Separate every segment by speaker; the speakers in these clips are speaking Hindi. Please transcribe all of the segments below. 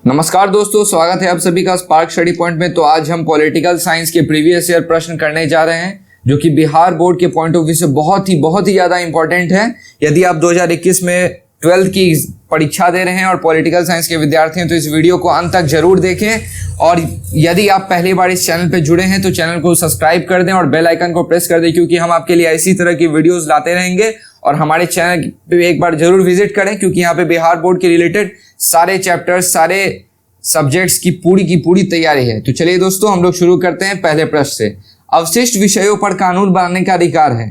Speaker 1: नमस्कार दोस्तों, स्वागत है आप सभी का स्पार्क स्टडी पॉइंट में। तो आज हम पॉलिटिकल साइंस के प्रीवियस ईयर प्रश्न करने जा रहे हैं जो कि बिहार बोर्ड के पॉइंट ऑफ व्यू से बहुत ही ज़्यादा इंपॉर्टेंट है। यदि आप 2021 में 12th की परीक्षा दे रहे हैं और पॉलिटिकल साइंस के विद्यार्थी हैं तो इस वीडियो को अंत तक जरूर देखें। और यदि आप पहली बार इस चैनल पे जुड़े हैं तो चैनल को सब्सक्राइब कर दें और बेल आइकन को प्रेस कर दें, क्योंकि हम आपके लिए इसी तरह की वीडियोस लाते रहेंगे। और हमारे चैनल पे एक बार जरूर विजिट करें, क्योंकि यहाँ पे बिहार बोर्ड के रिलेटेड सारे चैप्टर्स, सारे सब्जेक्ट्स की पूरी तैयारी है। तो चलिए दोस्तों, हम लोग शुरू करते हैं पहले प्रश्न से। अवशिष्ट विषयों पर कानून बनाने का अधिकार है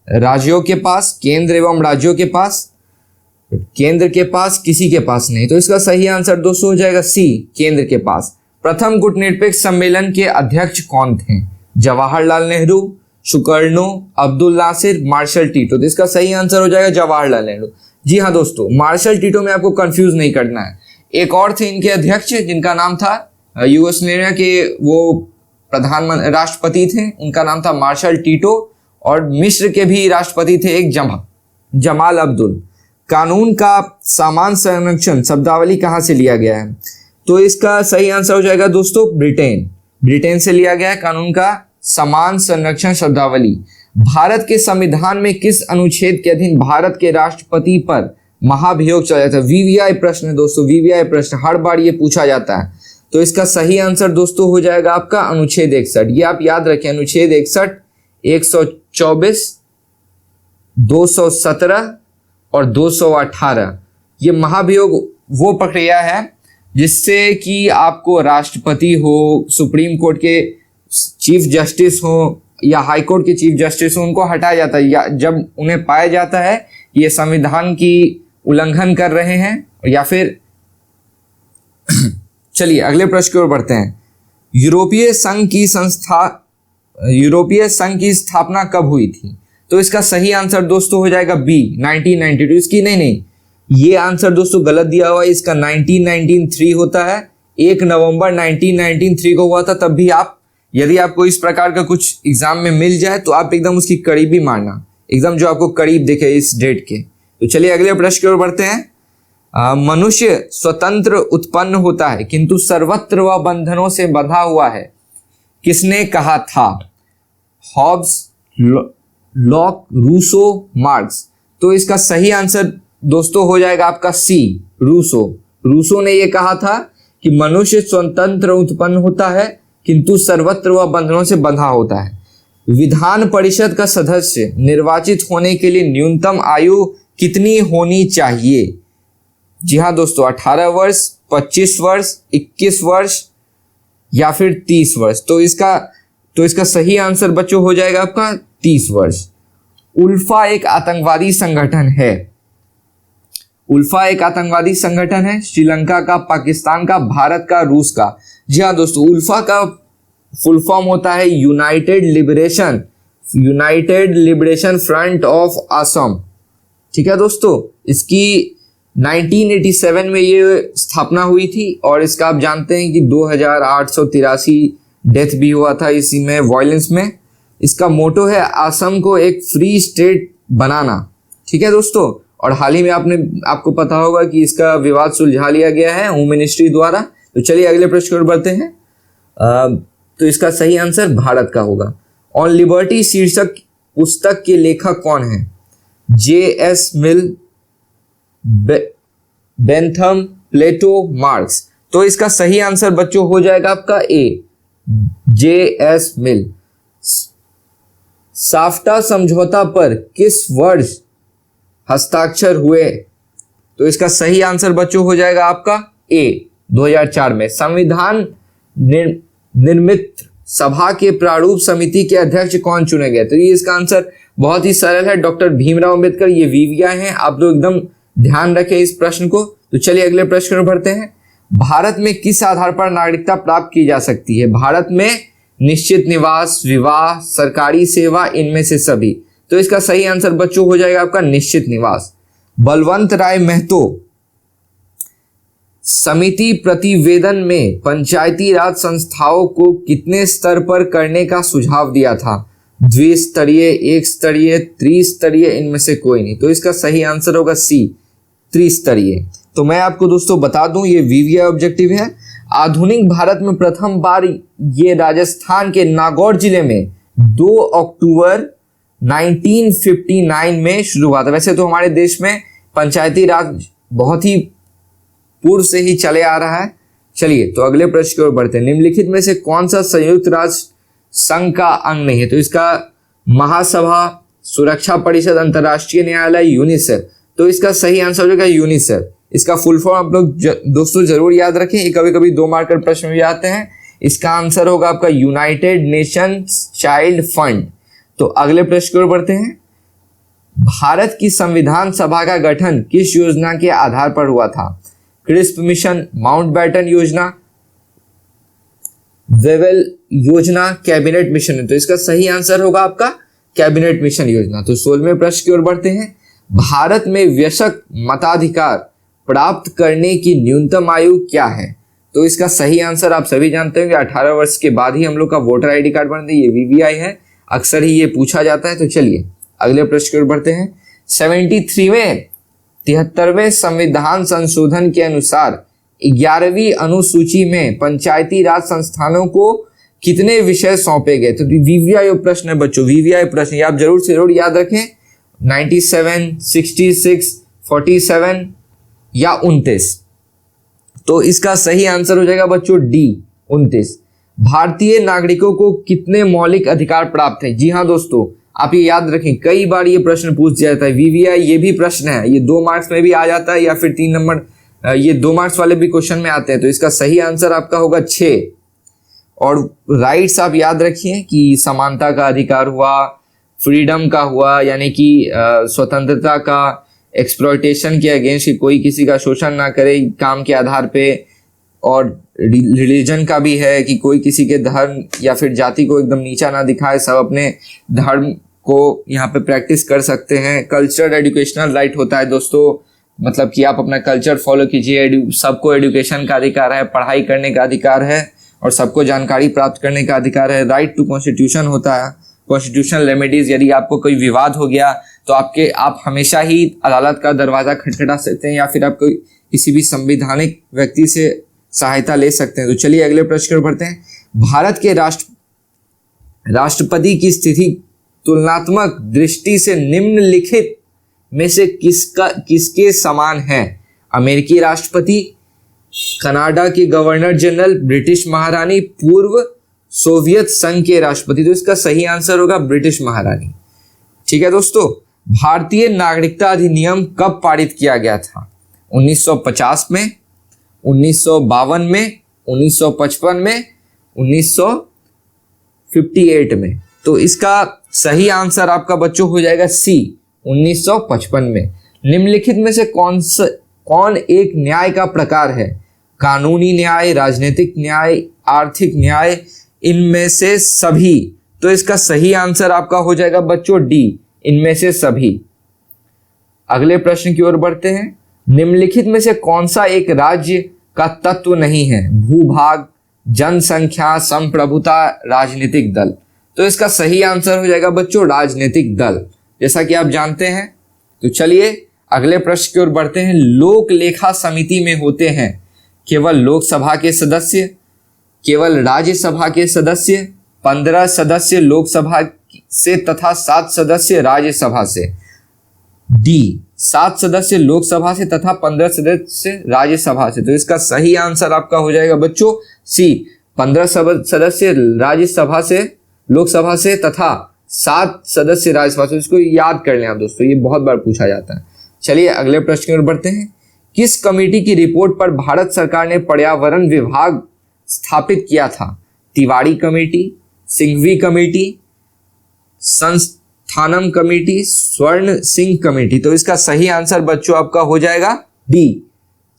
Speaker 1: राज्यों के पास, केंद्र एवं राज्यों के पास, केंद्र के पास, किसी के पास नहीं। तो इसका सही आंसर दोस्तों हो जाएगा सी, केंद्र के पास। प्रथम गुटनिरपेक्ष सम्मेलन के अध्यक्ष कौन थे? Jawaharlal Nehru, Sukarno, Abdul Nasser, Marshal Tito. तो इसका सही आंसर हो जाएगा जवाहरलाल नेहरू। जी हाँ दोस्तों, मार्शल टीटो में आपको कंफ्यूज नहीं करना है। एक और थे इनके अध्यक्ष जिनका नाम था, यूगोस्लेविया के वो प्रधानमंत्री राष्ट्रपति थे, उनका नाम था मार्शल टीटो। और मिस्र के भी राष्ट्रपति थे एक जमाल अब्दुल। कानून का समान संरक्षण शब्दावली कहाँ से लिया गया है? तो इसका सही आंसर हो जाएगा दोस्तों ब्रिटेन से लिया गया है कानून का समान संरक्षण शब्दावली। भारत के संविधान में किस अनुच्छेद के अधीन भारत के राष्ट्रपति पर महाभियोग चला जाता है? वीवीआई प्रश्न है दोस्तों, वीवीआई प्रश्न हर बार ये पूछा जाता है। तो इसका सही आंसर दोस्तों हो जाएगा आपका अनुच्छेद 61। ये आप याद रखें, अनुच्छेद 61, 124, 217 और 218। ये महाभियोग वो प्रक्रिया है जिससे कि आपको राष्ट्रपति हो, सुप्रीम कोर्ट के चीफ जस्टिस हो या हाई कोर्ट के चीफ जस्टिस हो, उनको हटाया जाता है। या जब उन्हें पाया जाता है कि ये संविधान की उल्लंघन कर रहे हैं, या फिर चलिए अगले प्रश्न की ओर बढ़ते हैं। यूरोपीय संघ की स्थापना कब हुई थी? तो इसका सही आंसर दोस्तों हो जाएगा बी, 1992। इसकी नहीं, ये आंसर दोस्तों गलत दिया हुआ है। इसका 1993 होता है। 1 नवंबर 1993 को हुआ था। तब भी आप, यदि आपको इस प्रकार का कुछ एग्जाम में मिल जाए तो आप एकदम उसकी करीबी मारना, एकदम जो आपको करीब दिखे इस डेट के। तो चलिए अगले प्रश्न की ओर बढ़ते हैं। मनुष्य स्वतंत्र उत्पन्न होता है किंतु सर्वत्र वह बंधनों से बंधा हुआ है, किसने कहा था? Hobbes, Locke, Rousseau, Marx. तो इसका सही आंसर दोस्तों हो जाएगा आपका सी, रूसो ने यह कहा था कि मनुष्य स्वतंत्र उत्पन्न होता है किंतु सर्वत्र वह बंधनों से बंधा होता है। विधान परिषद का सदस्य निर्वाचित होने के लिए न्यूनतम आयु कितनी होनी चाहिए? जी हाँ दोस्तों, 18 वर्ष, 25 वर्ष, 21 वर्ष या फिर 30 वर्ष। तो इसका सही आंसर बच्चों हो जाएगा आपका 30 वर्ष। उल्फा एक आतंकवादी संगठन है। श्रीलंका का, पाकिस्तान का, भारत का, रूस का। जी हाँ दोस्तों, उल्फा का फुल फॉर्म होता है United liberation front of Assam. ठीक है दोस्तों, इसकी 1987 में ये स्थापना हुई थी और इसका आप जानते हैं कि 2883 डेथ भी हुआ था इसी में, वायलेंस में। इसका मोटो है असम को एक फ्री स्टेट बनाना। ठीक है दोस्तों, और हाल ही में आपको पता होगा कि इसका विवाद सुलझा लिया गया है होम मिनिस्ट्री द्वारा। तो चलिए अगले प्रश्न की ओर बढ़ते हैं। तो इसका सही आंसर भारत का होगा। ऑन लिबर्टी शीर्षक पुस्तक के लेखक कौन है? J.S. मिल, बेंथम, प्लेटो, मार्क्स। तो इसका सही आंसर बच्चों हो जाएगा आपका ए, J.S. मिल। साफ्टा समझौता पर किस वर्ष हस्ताक्षर हुए? तो इसका सही आंसर बच्चों हो जाएगा आपका ए, 2004 में। संविधान निर्मित सभा के प्रारूप समिति के अध्यक्ष कौन चुने गए? तो ये इसका आंसर बहुत ही सरल है, डॉक्टर भीमराव अंबेडकर। ये वीवीआई हैं, आप लोग एकदम ध्यान रखें इस प्रश्न को। तो चलिए अगले प्रश्न पर बढ़ते हैं। भारत में किस आधार पर नागरिकता प्राप्त की जा सकती है? भारत में निश्चित निवास, विवाह, सरकारी सेवा, इनमें से सभी। तो इसका सही आंसर बच्चों हो जाएगा आपका निश्चित निवास। बलवंत राय महतो समिति प्रतिवेदन में पंचायती राज संस्थाओं को कितने स्तर पर करने का सुझाव दिया था? द्विस्तरीय, एक स्तरीय, त्रिस्तरीय, इनमें से कोई नहीं। तो इसका सही आंसर होगा सी, त्रिस्तरीय। तो मैं आपको दोस्तों बता दूं ये वीवीआई ऑब्जेक्टिव है। आधुनिक भारत में प्रथम बार ये राजस्थान के नागौर जिले में 2 अक्टूबर 1959 में शुरू हुआ था। वैसे तो हमारे देश में पंचायती राज बहुत ही पूर्व से ही चले आ रहा है। चलिए तो अगले प्रश्न की ओर बढ़ते हैं। निम्नलिखित में से कौन सा संयुक्त राष्ट्र संघ का अंग नहीं है? तो इसका महासभा, सुरक्षा परिषद, अंतर्राष्ट्रीय न्यायालय, यूनिसेफ। तो इसका सही आंसर हो जाएगा यूनिसेफ। इसका फुल फॉर्म आप लोग दोस्तों जरूर याद रखें, ये कभी कभी 2 मार्कर प्रश्न भी आते हैं। इसका आंसर होगा आपका यूनाइटेड नेशंस चाइल्ड फंड। तो अगले प्रश्न की ओर बढ़ते हैं। भारत की संविधान सभा का गठन किस योजना के आधार पर हुआ था? क्रिस्प मिशन, माउंटबेटन योजना, वेवेल योजना, कैबिनेट मिशन। तो इसका सही आंसर होगा आपका कैबिनेट मिशन योजना। तो 16वें प्रश्न की ओर बढ़ते हैं। भारत में वयस्क मताधिकार प्राप्त करने की न्यूनतम आयु क्या है? तो इसका सही आंसर आप सभी जानते हैं कि 18 वर्ष के बाद ही हम लोग का वोटर आईडी कार्ड बनता है। ये वीवीआई है, अक्सर ही ये पूछा जाता है। तो चलिए अगले प्रश्न की ओर बढ़ते हैं। 73वें संविधान संशोधन के अनुसार 11वीं अनुसूची में पंचायती राज संस्थानों को कितने विषय सौंपे गए? तो वीवीआई प्रश्न है बच्चों, वीवीआई प्रश्न ये आप जरूर से जरूर याद रखें। 97, 66, 47 या 29। तो इसका सही आंसर हो जाएगा बच्चों डी, 29। भारतीय नागरिकों को कितने मौलिक अधिकार प्राप्त है? जी हाँ दोस्तों, आप ये याद रखें, कई बार ये प्रश्न पूछ जाता है। वीवीआई ये भी प्रश्न है, ये 2 मार्क्स में भी आ जाता है या फिर 3 नंबर, ये 2 मार्क्स वाले भी क्वेश्चन में आते हैं। तो इसका सही आंसर आपका होगा 6। और राइट्स आप याद रखिए कि समानता का अधिकार हुआ, फ्रीडम का हुआ यानी कि स्वतंत्रता का, एक्सप्लॉयटेशन के अगेंस्ट कि कोई किसी का शोषण ना करे काम के आधार पे, और रिलीजन का भी है कि कोई किसी के धर्म या फिर जाति को एकदम नीचा ना दिखाए, सब अपने धर्म को यहाँ पे प्रैक्टिस कर सकते हैं। कल्चरल एजुकेशनल राइट होता है दोस्तों, मतलब कि आप अपना कल्चर फॉलो कीजिए। सबको एजुकेशन का अधिकार है, पढ़ाई करने का अधिकार है और सबको जानकारी प्राप्त करने का अधिकार है। राइट टू कॉन्स्टिट्यूशन होता है, कॉन्स्टिट्यूशनल रेमेडीज। यदि आपको कोई विवाद हो गया तो आप हमेशा ही अदालत का दरवाजा खटखटा सकते हैं या फिर आप कोई किसी भी संवैधानिक व्यक्ति से सहायता ले सकते हैं। तो चलिए अगले प्रश्न पर बढ़ते हैं। भारत के राष्ट्रपति की स्थिति तुलनात्मक दृष्टि से निम्नलिखित में से किसके समान है? अमेरिकी राष्ट्रपति, कनाडा के गवर्नर जनरल, ब्रिटिश महारानी, पूर्व सोवियत संघ के राष्ट्रपति। तो इसका सही आंसर होगा ब्रिटिश महारानी। ठीक है दोस्तों, भारतीय नागरिकता अधिनियम कब पारित किया गया था? 1950 में, 1952 में, 1955 में, 1958 में। तो इसका सही आंसर आपका बच्चों हो जाएगा सी, 1955 में। निम्नलिखित में से कौन एक न्याय का प्रकार है? कानूनी न्याय, राजनीतिक न्याय, आर्थिक न्याय, इनमें से सभी। तो इसका सही आंसर आपका हो जाएगा बच्चों डी, इनमें से सभी। अगले प्रश्न की ओर बढ़ते हैं। निम्नलिखित में से कौन सा एक राज्य का तत्व नहीं है? भूभाग, जनसंख्या, संप्रभुता, राजनीतिक दल। तो इसका सही आंसर हो जाएगा बच्चों राजनीतिक दल, जैसा कि आप जानते हैं। तो चलिए अगले प्रश्न की ओर बढ़ते हैं। लोक लेखा समिति में होते हैं केवल लोकसभा के सदस्य, केवल राज्यसभा के सदस्य, 15 सदस्य लोकसभा से तथा 7 सदस्य राज्यसभा से। डी, 7 सदस्य लोकसभा से तथा 15 सदस्य राज्यसभा से। तो इसका सही आंसर आपका हो जाएगा बच्चों सी, 15 सदस्य राज्यसभा से, लोकसभा से तथा 7 सदस्य राज्यसभा से। इसको याद कर लें आप दोस्तों, ये बहुत बार पूछा जाता है। चलिए अगले प्रश्न की ओर बढ़ते हैं। किस कमेटी की रिपोर्ट पर भारत सरकार ने पर्यावरण विभाग स्थापित किया था? Tiwari committee, Singhvi committee, Sansthanam committee, स्वर्ण सिंह कमेटी। तो इसका सही आंसर बच्चों आपका हो जाएगा डी,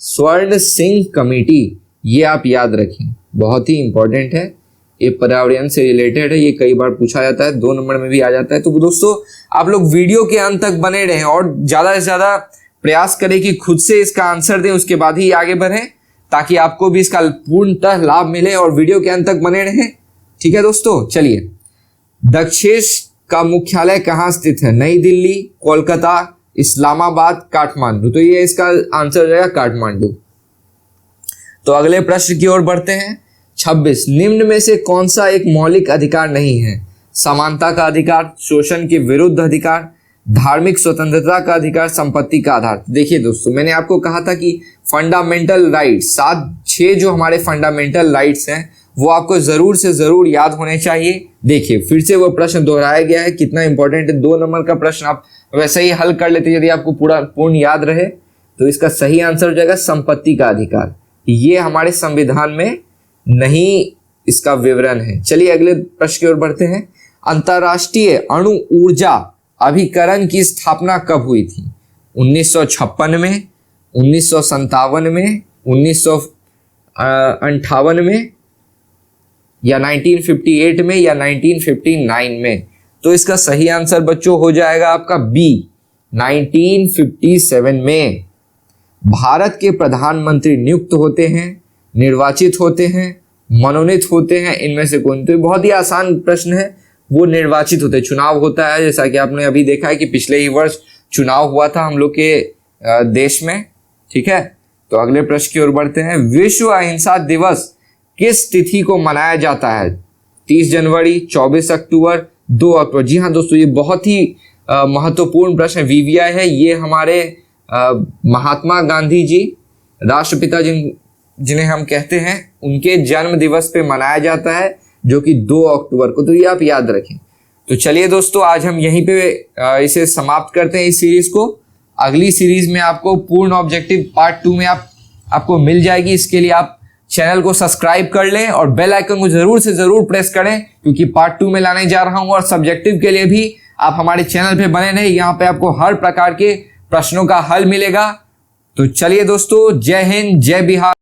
Speaker 1: स्वर्ण सिंह कमेटी। ये आप याद रखें, बहुत ही इंपॉर्टेंट है, ये पर्यावरण से रिलेटेड है, ये कई बार पूछा जाता है, 2 नंबर में भी आ जाता है। तो दोस्तों आप लोग वीडियो के अंत तक बने रहें और ज्यादा से ज्यादा प्रयास करें कि खुद से इसका आंसर दें, उसके बाद ही आगे बढ़ें, ताकि आपको भी इसका पूर्णतः लाभ मिले। और वीडियो के अंत तक बने रहें, ठीक है दोस्तों। चलिए, दक्षेश का मुख्यालय कहाँ स्थित है? नई दिल्ली, कोलकाता, इस्लामाबाद, काठमांडू। तो ये इसका आंसर हो जाएगा काठमांडू। तो अगले प्रश्न की ओर बढ़ते हैं। 26, निम्न में से कौन सा एक मौलिक अधिकार नहीं है? समानता का अधिकार, शोषण के विरुद्ध अधिकार, धार्मिक स्वतंत्रता का अधिकार, संपत्ति का आधार। देखिए दोस्तों, मैंने आपको कहा था कि फंडामेंटल राइट्स, 7-6 जो हमारे फंडामेंटल राइट्स हैं वो आपको जरूर से जरूर याद होने चाहिए। देखिए फिर से वो प्रश्न दोहराया गया है, कितना इंपॉर्टेंट है। 2 नंबर का प्रश्न आप वैसे ही हल कर लेते यदि आपको पूर्ण याद रहे। तो इसका सही आंसर हो जाएगा संपत्ति का अधिकार। ये हमारे संविधान में नहीं इसका विवरण है। चलिए अगले प्रश्न की ओर बढ़ते हैं। अंतर्राष्ट्रीय अणु ऊर्जा अभिकरण की स्थापना कब हुई थी? 1956 में, 1957 में, 1958 में, या 1958 में, या 1959 में? तो इसका सही आंसर बच्चों हो जाएगा आपका बी, 1957 में। भारत के प्रधानमंत्री नियुक्त होते हैं, निर्वाचित होते हैं, मनोनीत होते हैं, इनमें से कौन? तो बहुत ही आसान प्रश्न है, वो निर्वाचित होते। चुनाव होता है, जैसा कि आपने अभी देखा है कि पिछले ही वर्ष चुनाव हुआ था हम लोग के देश में। ठीक है, तो अगले प्रश्न की ओर बढ़ते हैं। विश्व अहिंसा दिवस किस तिथि को मनाया जाता है? 30 जनवरी, 24 अक्टूबर, 2 अक्टूबर। जी हाँ दोस्तों, ये बहुत ही महत्वपूर्ण प्रश्न VVI है। ये हमारे महात्मा गांधी जी, राष्ट्रपिता जिन्हें हम कहते हैं, उनके जन्म दिवस पे मनाया जाता है, जो कि 2 अक्टूबर को। तो ये आप याद रखें। तो चलिए दोस्तों, आज हम यहीं पे इसे समाप्त करते हैं इस सीरीज को। अगली सीरीज में आपको पूर्ण ऑब्जेक्टिव पार्ट 2 में आपको मिल जाएगी। इसके लिए आप चैनल को सब्सक्राइब कर लें और बेल आइकन को जरूर से जरूर प्रेस करें, क्योंकि पार्ट 2 में लाने जा रहा हूं। और सब्जेक्टिव के लिए भी आप हमारे चैनल पे बने रहें, यहाँ पे आपको हर प्रकार के प्रश्नों का हल मिलेगा। तो चलिए दोस्तों, जय हिंद, जय बिहार।